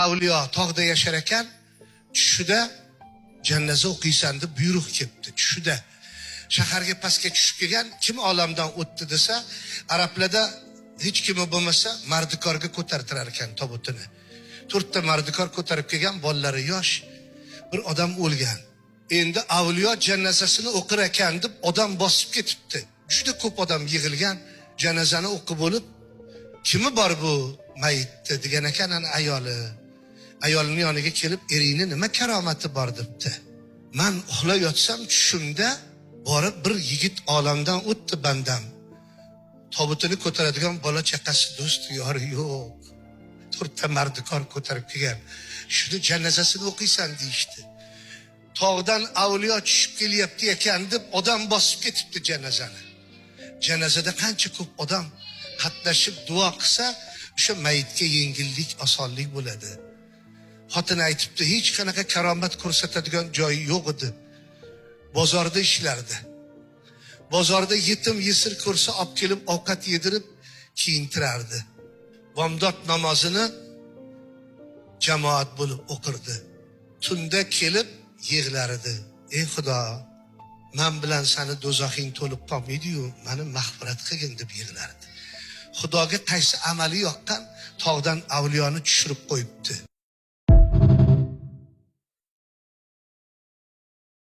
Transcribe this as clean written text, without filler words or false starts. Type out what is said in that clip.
avliyo tog'da yashar ekan, tushida jannaza o'qiysan deb buyruq kelibdi. Tushida shaharga pastga tushib kelgan, kim olamdan o'tdi desa, arablarda hech kimi bo'lmasa mardikorga ko'tartirar ekan tobutini. 4 ta mardikor ko'tarib kelgan, bolalari yosh bir odam o'lgan. Endi avliyo janazasini o'qir ekan deb odam bosib ketibdi. Juda ko'p odam yig'ilgan, janazani o'qib bo'lib, kimi bor bu mayitni degan ekan, ana ayoli. Ayolining yoniga kelib, eringni nima karomati bor debdi. Men uxlab yotsam tushimda borib bir yigit olamdan o'tdi bandam. Tobutini ko'taradigan bola chaqasi, do'st yori yo'q. 4 ta mardikor ko'tarib kelgan. Shuni janazasini o'qiysan deyishdi. Tog'dan avliyo tushib kelyapti ekan deb odam bosib ketibdi janazani. Janazada qancha ko'p odam qatnashib duo qilsa, o'sha mayitga yengillik, osonlik bo'ladi. Xotin aytibdi, hech qanaqa karomat ko'rsatadigan joyi yo'q edi. Bozorda ishlardi. Bozorda yetim yesir ko'rsa olib kelib ovqat yedirib kiyintirardi. Bomdod namozini jamoat bo'lib o'qirdi. Tunda kelib yig'lar edi. Ey Xudo, men bilan seni do'zaxing to'lib qolmaydi-yu, meni mag'firat qilgin deb yig'lardi. Xudoga qaysi amali yoqqan, tog'dan avliyoni tushirib qo'yibdi.